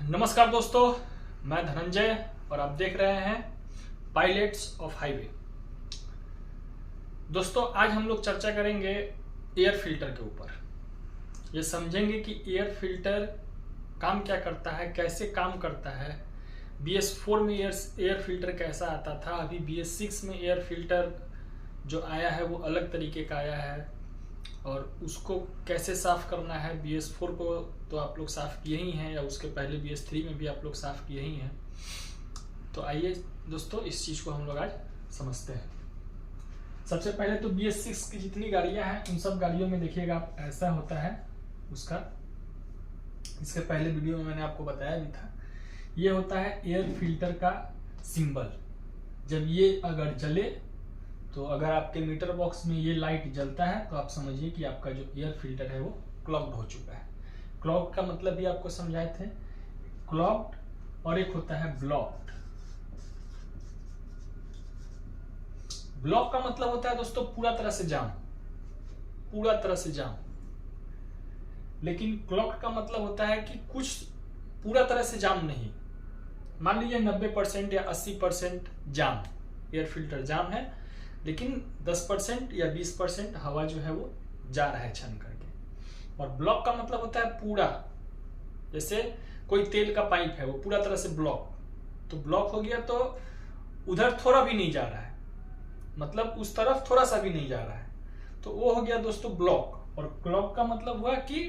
नमस्कार दोस्तों, मैं धनंजय और आप देख रहे हैं पायलट्स ऑफ हाईवे। दोस्तों, आज हम लोग चर्चा करेंगे एयर फिल्टर के ऊपर। ये समझेंगे कि एयर फिल्टर काम क्या करता है, कैसे काम करता है। BS4 में एयर फिल्टर कैसा आता था, अभी BS6 में एयर फिल्टर जो आया है वो अलग तरीके का आया है और उसको कैसे साफ करना है। BS4 को तो आप लोग साफ किए ही हैं या उसके पहले BS3 में भी आप लोग साफ किए ही हैं। तो आइए दोस्तों, इस चीज़ को हम लोग आज समझते हैं। सबसे पहले तो BS6 की जितनी गाड़ियां हैं उन सब गाड़ियों में देखिएगा आप ऐसा होता है उसका। इसके पहले वीडियो में मैंने आपको बताया भी था। ये होता है एयर फिल्टर का सिंबल। जब ये अगर जले तो अगर आपके मीटर बॉक्स में ये लाइट जलता है तो आप समझिए कि आपका जो एयर फिल्टर है वो क्लॉग्ड हो चुका है। क्लॉग्ड का मतलब भी आपको समझाए थे, क्लॉग्ड और एक होता है ब्लॉक्ड। ब्लॉक का मतलब होता है दोस्तों पूरा तरह से जाम, पूरा तरह से जाम। लेकिन क्लॉग्ड का मतलब होता है कि कुछ पूरा तरह से जाम नहीं। मान लीजिए 90% या 80% जाम, एयर फिल्टर जाम है, लेकिन 10% या 20% हवा जो है वो जा रहा है छन करके। और ब्लॉक का मतलब होता है पूरा, जैसे कोई तेल का पाइप है वो पूरा तरह से ब्लॉक, तो ब्लॉक हो गया तो उधर थोड़ा भी नहीं जा रहा है, मतलब उस तरफ थोड़ा सा भी नहीं जा रहा है, तो वो हो गया दोस्तों ब्लॉक। और क्लॉग का मतलब हुआ कि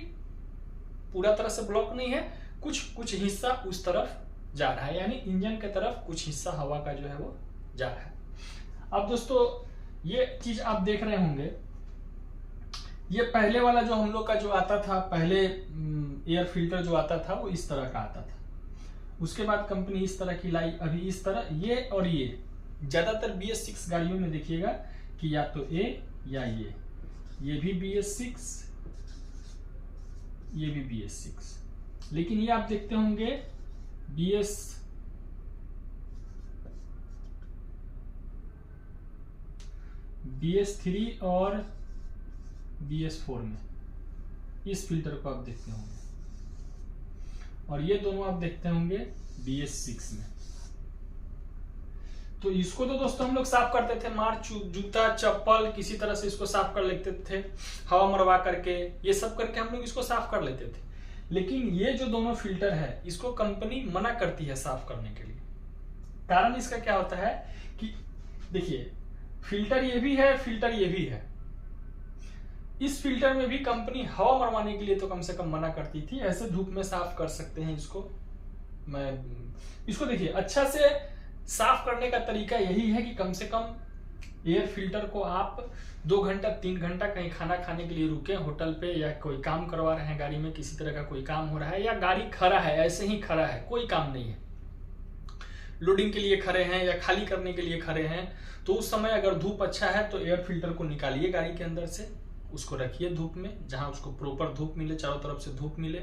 पूरा तरह से ब्लॉक नहीं है, कुछ हिस्सा उस तरफ जा रहा है, यानी इंजन के तरफ कुछ हिस्सा हवा का जो है वो जा रहा है। अब दोस्तों ये चीज आप देख रहे होंगे, ये पहले वाला जो हम लोग का जो आता था, पहले एयर फिल्टर जो आता था वो इस तरह का आता था। उसके बाद कंपनी इस तरह की लाई, अभी इस तरह। ये और ये ज्यादातर BS6 गाड़ियों में देखिएगा कि या तो ए या ये भी BS6, ये भी BS6। लेकिन ये आप देखते होंगे BS3 और BS4 में इस फिल्टर को आप देखते होंगे, और ये दोनों आप देखते होंगे BS6 में। तो इसको तो दोस्तों हम लोग साफ करते थे, मार जूता चप्पल किसी तरह से इसको साफ कर लेते थे, हवा मरवा करके, ये सब करके हम लोग इसको साफ कर लेते थे। लेकिन ये जो दोनों फिल्टर है इसको कंपनी मना करती है साफ करने के लिए। कारण इसका क्या होता है कि देखिए, फिल्टर ये भी है, फिल्टर ये भी है। इस फिल्टर में भी कंपनी हवा मरवाने के लिए तो कम से कम मना करती थी, ऐसे धूप में साफ कर सकते हैं इसको। मैं इसको देखिए, अच्छा से साफ करने का तरीका यही है कि कम से कम एयर फिल्टर को आप 2 घंटा 3 घंटा कहीं खाना खाने के लिए रुके होटल पे, या कोई काम करवा रहे हैं गाड़ी में, किसी तरह का कोई काम हो रहा है, या गाड़ी खड़ा है ऐसे ही खड़ा है, कोई काम नहीं है, लोडिंग के लिए खड़े हैं या खाली करने के लिए खड़े हैं, तो उस समय अगर धूप अच्छा है तो एयर फिल्टर को निकालिए गाड़ी के अंदर से, उसको रखिए धूप में, जहां उसको प्रॉपर धूप मिले, चारों तरफ से धूप मिले,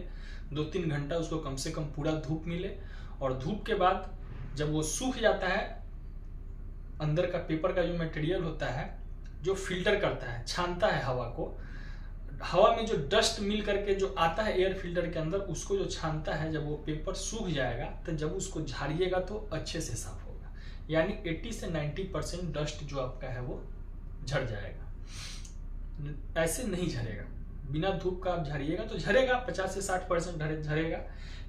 2-3 घंटा उसको कम से कम पूरा धूप मिले। और धूप के बाद जब वो सूख जाता है, अंदर का पेपर का जो मटेरियल होता है जो फिल्टर करता है, छानता है हवा को, हवा में जो डस्ट मिल करके जो आता है एयर फिल्टर के अंदर, उसको जो छानता है, जब वो पेपर सूख जाएगा तो जब उसको झाड़िएगा तो अच्छे से साफ होगा, यानी 80 से 90% डस्ट जो आपका है वो झड़ जाएगा। ऐसे नहीं झड़ेगा, बिना धूप का आप झाड़िएगा तो झड़ेगा, 50 से 60% झड़ेगा।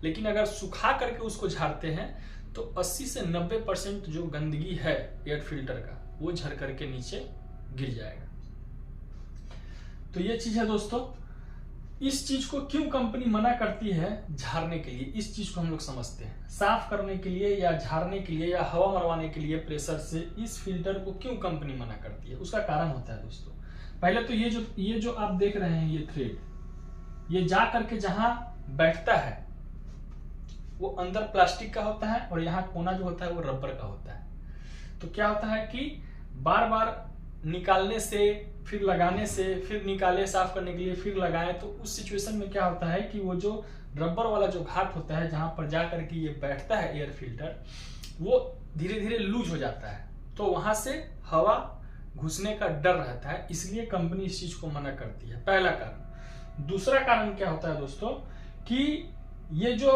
लेकिन अगर सुखा करके उसको झाड़ते हैं तो 80 से 90% जो गंदगी है एयर फिल्टर का वो झड़ करके नीचे गिर जाएगा। तो ये चीज है दोस्तों। इस चीज को क्यों कंपनी मना करती है झाड़ने के लिए, इस चीज को हम लोग समझते हैं। साफ करने के लिए या झाड़ने के लिए या हवा मरवाने के लिए प्रेशर से इस फिल्टर को क्यों कंपनी मना करती है, उसका कारण होता है दोस्तों। पहले तो ये जो आप देख रहे हैं, ये थ्रेड, ये जा करके जहां बैठता है वो अंदर प्लास्टिक का होता है, और यहाँ कोना जो होता है वो रबर का होता है। तो क्या होता है कि बार बार निकालने से, फिर लगाने से, फिर निकाले साफ करने के लिए, फिर लगाए, तो उस सिचुएशन में क्या होता है कि वो जो रबर वाला जो घाट होता है जहां पर जा करके ये बैठता है एयर फिल्टर, वो धीरे धीरे लूज हो जाता है, तो वहां से हवा घुसने का डर रहता है, इसलिए कंपनी इस चीज को मना करती है, पहला कारण। दूसरा कारण क्या होता है दोस्तों कि ये जो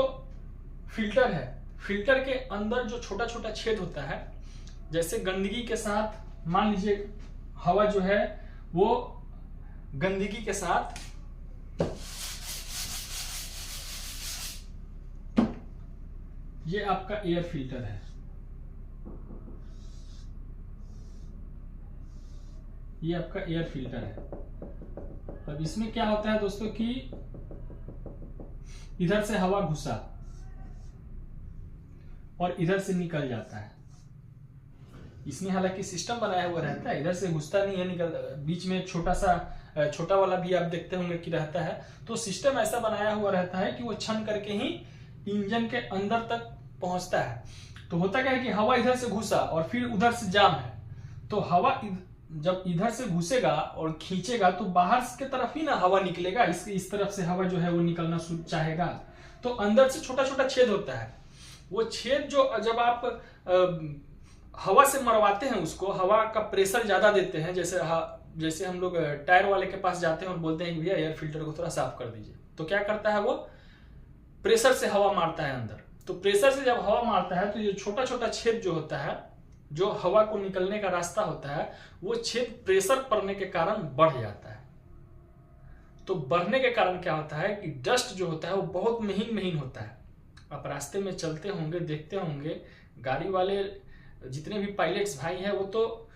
फिल्टर है, फिल्टर के अंदर जो छोटा छोटा छेद होता है, जैसे गंदगी के साथ मान लीजिए हवा जो है वो गंदगी के साथ ये आपका एयर फिल्टर है, ये आपका एयर फिल्टर है। अब इसमें क्या होता है दोस्तों कि इधर से हवा घुसा और इधर से निकल जाता है। इसमें हालांकि सिस्टम बनाया हुआ रहता है, इधर से घुसता नहीं है, निकल बीच में छोटा वाला भी आप देखते होंगे कि रहता है। तो सिस्टम ऐसा बनाया हुआ रहता है कि वो छन करके ही इंजन के अंदर तक पहुंचता है। तो होता क्या है कि हवा इधर से घुसा और फिर उधर से जाम है, तो हवा जब इधर से घुसेगा और खींचेगा तो बाहर के तरफ ही ना हवा निकलेगा, इस तरफ से हवा जो है वो निकलना चाहेगा। तो अंदर से छोटा छोटा छेद होता है, वो छेद जो जब आप हवा से मरवाते हैं उसको, हवा का प्रेशर ज्यादा देते हैं, जैसे हम लोग टायर वाले के पास जाते हैं और बोलते हैं कि भैया एयर फिल्टर को थोड़ा साफ कर दीजिए, तो क्या करता है वो प्रेशर से हवा मारता है अंदर। तो प्रेशर से जब हवा मारता है तो ये छोटा छोटा छेद जो होता है, जो हवा को निकलने का रास्ता होता है, वो छेद प्रेशर पड़ने के कारण बढ़ जाता है। तो बढ़ने के कारण क्या होता है कि डस्ट जो होता है वो बहुत महीन महीन होता है। आप रास्ते में चलते होंगे, देखते होंगे, गाड़ी वाले जितने भी पायलट्स भाई हैं वो तो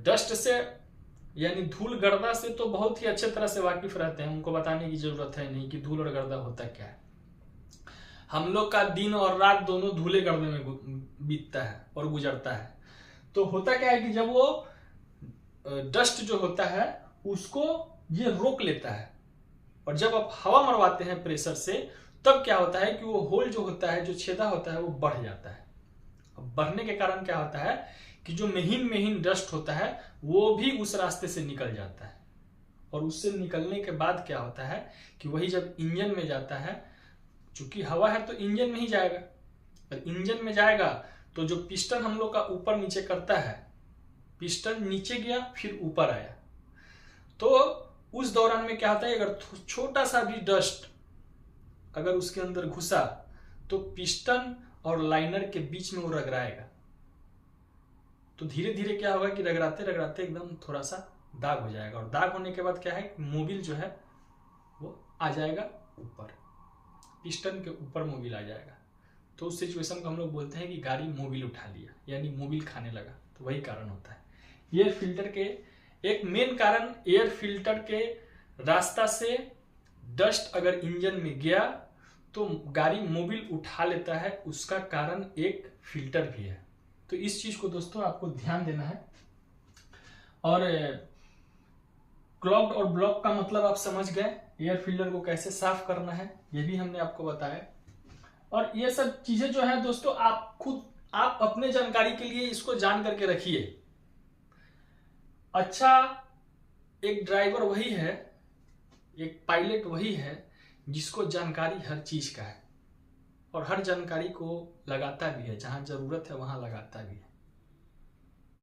डस्ट से यानी धूल गर्दा से तो बहुत ही अच्छे तरह से वाकिफ रहते हैं, उनको बताने की जरूरत है नहीं कि धूल और गर्दा होता क्या है। हम लोग का दिन और रात दोनों धूले गर्दे में बीतता है और गुजरता है। तो होता क्या है कि जब वो डस्ट जो होता है उसको ये रोक लेता है, और जब आप हवा मरवाते हैं प्रेशर से, तब क्या होता है कि वो होल जो होता है, जो छेदा होता है, वो बढ़ जाता है। अब बढ़ने के कारण क्या होता है कि जो महीन महीन डस्ट होता है वो भी उस रास्ते से निकल जाता है, और उससे निकलने के बाद क्या होता है कि वही जब इंजन में जाता है, चूंकि हवा है तो इंजन में ही जाएगा, और इंजन में जाएगा तो जो पिस्टन हम लोग का ऊपर नीचे करता है, पिस्टन नीचे गया फिर ऊपर आया, तो उस दौरान में क्या होता है, अगर छोटा सा भी डस्ट अगर उसके अंदर घुसा तो पिस्टन और लाइनर के बीच में वो रगड़ाएगा। तो धीरे धीरे क्या होगा कि रगड़ाते रगड़ाते एकदम थोड़ा सा दाग हो जाएगा, और दाग होने के बाद क्या है, मोबिल जो है वो आ जाएगा ऊपर, पिस्टन के ऊपर मोबिल आ जाएगा। तो उस सिचुएशन को हम लोग बोलते हैं कि गाड़ी मोबिल उठा लिया, यानी मोबिल खाने लगा। तो वही कारण होता है। एयर फिल्टर के एक मेन कारण, एयर फिल्टर के रास्ता से डस्ट अगर इंजन में गया तो गाड़ी मोबिल उठा लेता है, उसका कारण एक फिल्टर भी है। तो इस चीज को दोस्तों आपको ध्यान देना है। और क्लॉग्ड और ब्लॉक का मतलब आप समझ गए, एयर फिल्टर को कैसे साफ करना है ये भी हमने आपको बताया। और ये सब चीजें जो है दोस्तों आप अपने जानकारी के लिए इसको जान करके रखिए। अच्छा, एक ड्राइवर वही है, एक पायलट वही है जिसको जानकारी हर चीज का है, और हर जानकारी को लगाता भी है, जहां जरूरत है वहां लगाता भी है।